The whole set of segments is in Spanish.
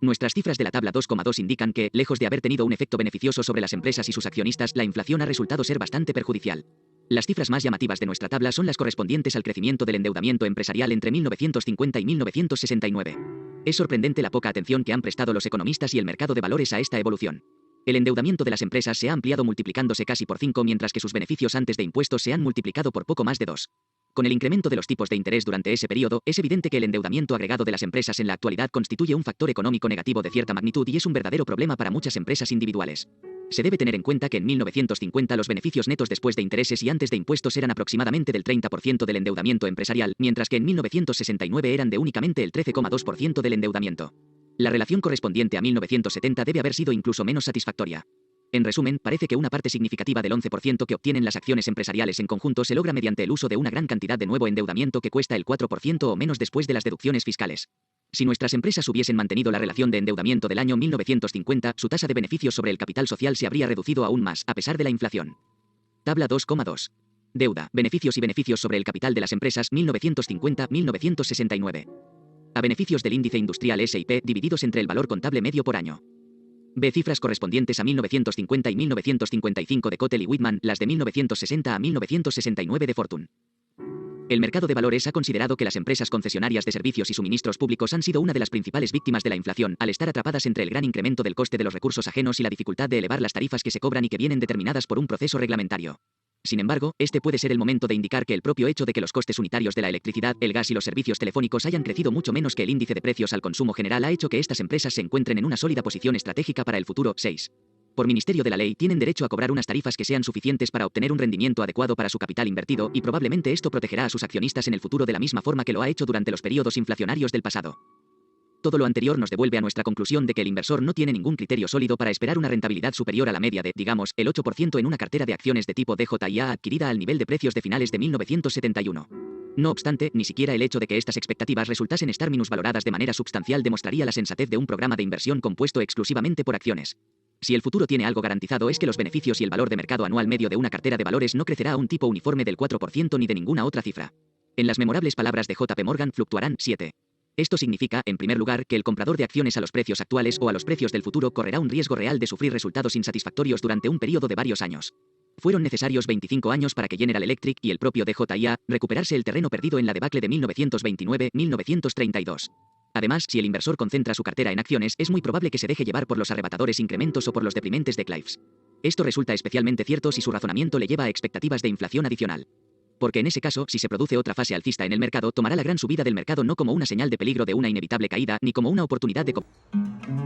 Nuestras cifras de la tabla 2,2 indican que, lejos de haber tenido un efecto beneficioso sobre las empresas y sus accionistas, la inflación ha resultado ser bastante perjudicial. Las cifras más llamativas de nuestra tabla son las correspondientes al crecimiento del endeudamiento empresarial entre 1950 y 1969. Es sorprendente la poca atención que han prestado los economistas y el mercado de valores a esta evolución. El endeudamiento de las empresas se ha ampliado multiplicándose casi por 5, mientras que sus beneficios antes de impuestos se han multiplicado por poco más de 2. Con el incremento de los tipos de interés durante ese periodo, es evidente que el endeudamiento agregado de las empresas en la actualidad constituye un factor económico negativo de cierta magnitud y es un verdadero problema para muchas empresas individuales. Se debe tener en cuenta que en 1950 los beneficios netos después de intereses y antes de impuestos eran aproximadamente del 30% del endeudamiento empresarial, mientras que en 1969 eran de únicamente el 13,2% del endeudamiento. La relación correspondiente a 1970 debe haber sido incluso menos satisfactoria. En resumen, parece que una parte significativa del 11% que obtienen las acciones empresariales en conjunto se logra mediante el uso de una gran cantidad de nuevo endeudamiento que cuesta el 4% o menos después de las deducciones fiscales. Si nuestras empresas hubiesen mantenido la relación de endeudamiento del año 1950, su tasa de beneficios sobre el capital social se habría reducido aún más, a pesar de la inflación. Tabla 2,2. Deuda, beneficios y beneficios sobre el capital de las empresas 1950-1969. A beneficios del índice industrial S&P divididos entre el valor contable medio por año. B. Cifras correspondientes a 1950 y 1955 de Kotel y Whitman, las de 1960 a 1969 de Fortune. El mercado de valores ha considerado que las empresas concesionarias de servicios y suministros públicos han sido una de las principales víctimas de la inflación, al estar atrapadas entre el gran incremento del coste de los recursos ajenos y la dificultad de elevar las tarifas que se cobran y que vienen determinadas por un proceso reglamentario. Sin embargo, este puede ser el momento de indicar que el propio hecho de que los costes unitarios de la electricidad, el gas y los servicios telefónicos hayan crecido mucho menos que el índice de precios al consumo general ha hecho que estas empresas se encuentren en una sólida posición estratégica para el futuro. 6. Por ministerio de la ley tienen derecho a cobrar unas tarifas que sean suficientes para obtener un rendimiento adecuado para su capital invertido, y probablemente esto protegerá a sus accionistas en el futuro de la misma forma que lo ha hecho durante los periodos inflacionarios del pasado. Todo lo anterior nos devuelve a nuestra conclusión de que el inversor no tiene ningún criterio sólido para esperar una rentabilidad superior a la media de, digamos, el 8% en una cartera de acciones de tipo DJIA adquirida al nivel de precios de finales de 1971. No obstante, ni siquiera el hecho de que estas expectativas resultasen estar minusvaloradas de manera substancial demostraría la sensatez de un programa de inversión compuesto exclusivamente por acciones. Si el futuro tiene algo garantizado es que los beneficios y el valor de mercado anual medio de una cartera de valores no crecerá a un tipo uniforme del 4% ni de ninguna otra cifra. En las memorables palabras de JP Morgan, fluctuarán. 7. Esto significa, en primer lugar, que el comprador de acciones a los precios actuales o a los precios del futuro correrá un riesgo real de sufrir resultados insatisfactorios durante un periodo de varios años. Fueron necesarios 25 años para que General Electric y el propio DJIA recuperarse el terreno perdido en la debacle de 1929-1932. Además, si el inversor concentra su cartera en acciones, es muy probable que se deje llevar por los arrebatadores incrementos o por los deprimentes declives. Esto resulta especialmente cierto si su razonamiento le lleva a expectativas de inflación adicional. Porque en ese caso, si se produce otra fase alcista en el mercado, tomará la gran subida del mercado no como una señal de peligro de una inevitable caída, ni como una oportunidad de comprar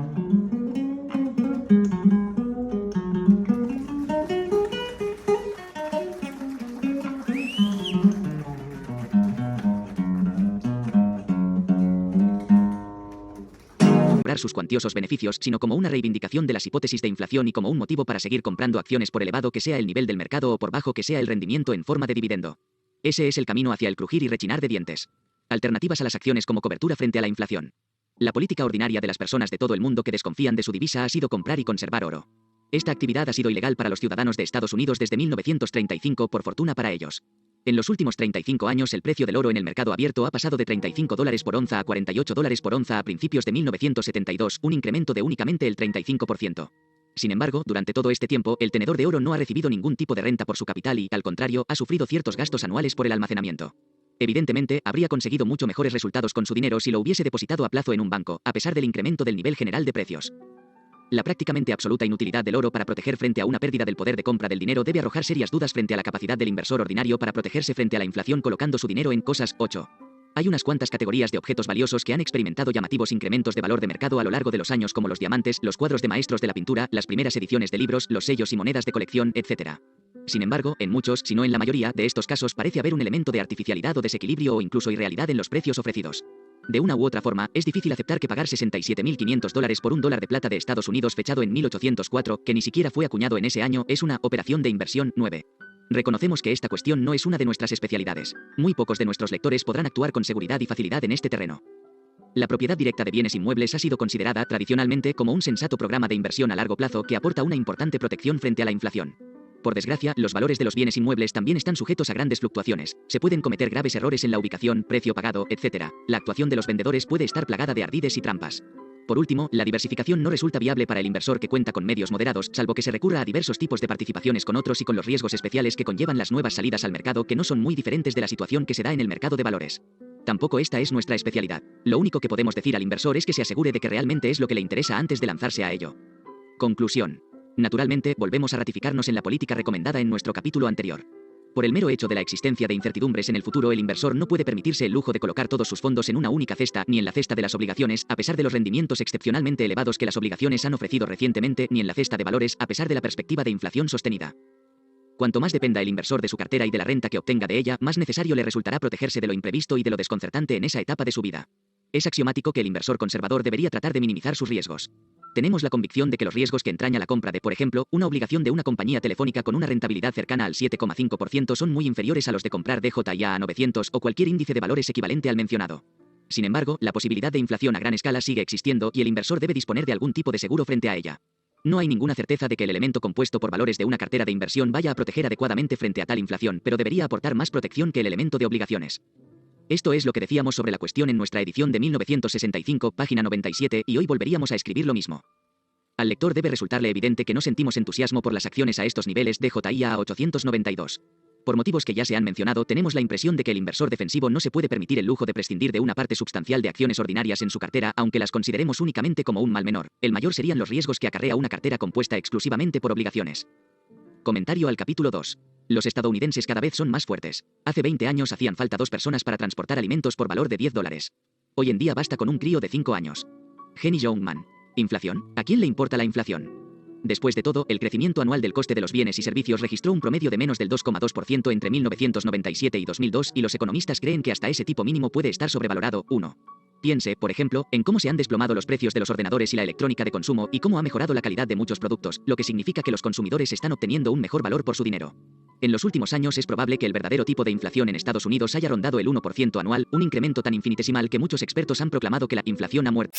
sus cuantiosos beneficios, sino como una reivindicación de las hipótesis de inflación y como un motivo para seguir comprando acciones por elevado que sea el nivel del mercado o por bajo que sea el rendimiento en forma de dividendo. Ese es el camino hacia el crujir y rechinar de dientes. Alternativas a las acciones como cobertura frente a la inflación. La política ordinaria de las personas de todo el mundo que desconfían de su divisa ha sido comprar y conservar oro. Esta actividad ha sido ilegal para los ciudadanos de Estados Unidos desde 1935, por fortuna para ellos. En los últimos 35 años el precio del oro en el mercado abierto ha pasado de $35 por onza a $48 por onza a principios de 1972, un incremento de únicamente el 35%. Sin embargo, durante todo este tiempo, el tenedor de oro no ha recibido ningún tipo de renta por su capital y, al contrario, ha sufrido ciertos gastos anuales por el almacenamiento. Evidentemente, habría conseguido mucho mejores resultados con su dinero si lo hubiese depositado a plazo en un banco, a pesar del incremento del nivel general de precios. La prácticamente absoluta inutilidad del oro para proteger frente a una pérdida del poder de compra del dinero debe arrojar serias dudas frente a la capacidad del inversor ordinario para protegerse frente a la inflación colocando su dinero en cosas. 8. Hay unas cuantas categorías de objetos valiosos que han experimentado llamativos incrementos de valor de mercado a lo largo de los años, como los diamantes, los cuadros de maestros de la pintura, las primeras ediciones de libros, los sellos y monedas de colección, etc. Sin embargo, en muchos, si no en la mayoría, de estos casos parece haber un elemento de artificialidad o desequilibrio o incluso irrealidad en los precios ofrecidos. De una u otra forma, es difícil aceptar que pagar $67.500 por $1 de plata de Estados Unidos fechado en 1804, que ni siquiera fue acuñado en ese año, es una operación de inversión. 9. Reconocemos que esta cuestión no es una de nuestras especialidades. Muy pocos de nuestros lectores podrán actuar con seguridad y facilidad en este terreno. La propiedad directa de bienes inmuebles ha sido considerada tradicionalmente como un sensato programa de inversión a largo plazo que aporta una importante protección frente a la inflación. Por desgracia, los valores de los bienes inmuebles también están sujetos a grandes fluctuaciones. Se pueden cometer graves errores en la ubicación, precio pagado, etc. La actuación de los vendedores puede estar plagada de ardides y trampas. Por último, la diversificación no resulta viable para el inversor que cuenta con medios moderados, salvo que se recurra a diversos tipos de participaciones con otros y con los riesgos especiales que conllevan las nuevas salidas al mercado, que no son muy diferentes de la situación que se da en el mercado de valores. Tampoco esta es nuestra especialidad. Lo único que podemos decir al inversor es que se asegure de que realmente es lo que le interesa antes de lanzarse a ello. Conclusión. Naturalmente, volvemos a ratificarnos en la política recomendada en nuestro capítulo anterior. Por el mero hecho de la existencia de incertidumbres en el futuro, el inversor no puede permitirse el lujo de colocar todos sus fondos en una única cesta, ni en la cesta de las obligaciones, a pesar de los rendimientos excepcionalmente elevados que las obligaciones han ofrecido recientemente, ni en la cesta de valores, a pesar de la perspectiva de inflación sostenida. Cuanto más dependa el inversor de su cartera y de la renta que obtenga de ella, más necesario le resultará protegerse de lo imprevisto y de lo desconcertante en esa etapa de su vida. Es axiomático que el inversor conservador debería tratar de minimizar sus riesgos. Tenemos la convicción de que los riesgos que entraña la compra de, por ejemplo, una obligación de una compañía telefónica con una rentabilidad cercana al 7,5% son muy inferiores a los de comprar DJIA a 900 o cualquier índice de valores equivalente al mencionado. Sin embargo, la posibilidad de inflación a gran escala sigue existiendo y el inversor debe disponer de algún tipo de seguro frente a ella. No hay ninguna certeza de que el elemento compuesto por valores de una cartera de inversión vaya a proteger adecuadamente frente a tal inflación, pero debería aportar más protección que el elemento de obligaciones. Esto es lo que decíamos sobre la cuestión en nuestra edición de 1965, página 97, y hoy volveríamos a escribir lo mismo. Al lector debe resultarle evidente que no sentimos entusiasmo por las acciones a estos niveles de DJIA a 892. Por motivos que ya se han mencionado, tenemos la impresión de que el inversor defensivo no se puede permitir el lujo de prescindir de una parte substancial de acciones ordinarias en su cartera, aunque las consideremos únicamente como un mal menor. El mayor serían los riesgos que acarrea una cartera compuesta exclusivamente por obligaciones. Comentario al capítulo 2. Los estadounidenses cada vez son más fuertes. Hace 20 años hacían falta 2 personas para transportar alimentos por valor de $10. Hoy en día basta con un crío de 5 años. Jenny Youngman. ¿Inflación? ¿A quién le importa la inflación? Después de todo, el crecimiento anual del coste de los bienes y servicios registró un promedio de menos del 2,2% entre 1997 y 2002 y los economistas creen que hasta ese tipo mínimo puede estar sobrevalorado. 1. Piense, por ejemplo, en cómo se han desplomado los precios de los ordenadores y la electrónica de consumo y cómo ha mejorado la calidad de muchos productos, lo que significa que los consumidores están obteniendo un mejor valor por su dinero. En los últimos años es probable que el verdadero tipo de inflación en Estados Unidos haya rondado el 1% anual, un incremento tan infinitesimal que muchos expertos han proclamado que la inflación ha muerto.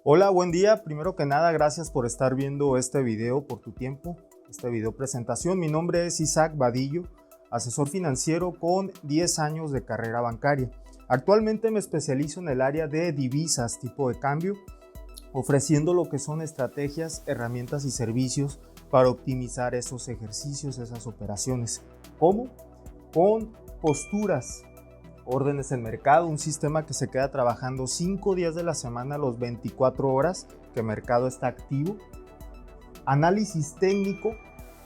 Hola, buen día. Primero que nada, gracias por estar viendo este video, por tu tiempo, esta video presentación. Mi nombre es Isaac Vadillo, asesor financiero con 10 años de carrera bancaria. Actualmente me especializo en el área de divisas, tipo de cambio, ofreciendo lo que son estrategias, herramientas y servicios para optimizar esos ejercicios, esas operaciones. ¿Cómo? Con posturas, órdenes en mercado, un sistema que se queda trabajando 5 días de la semana, los 24 horas que el mercado está activo. Análisis técnico,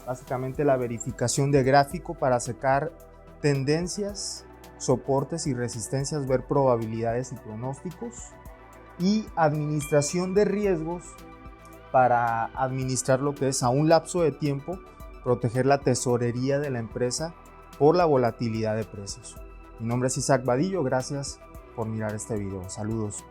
básicamente la verificación de gráfico para sacar tendencias, soportes y resistencias, ver probabilidades y pronósticos. Y administración de riesgos para administrar lo que es a un lapso de tiempo, proteger la tesorería de la empresa por la volatilidad de precios. Mi nombre es Isaac Vadillo, gracias por mirar este video. Saludos.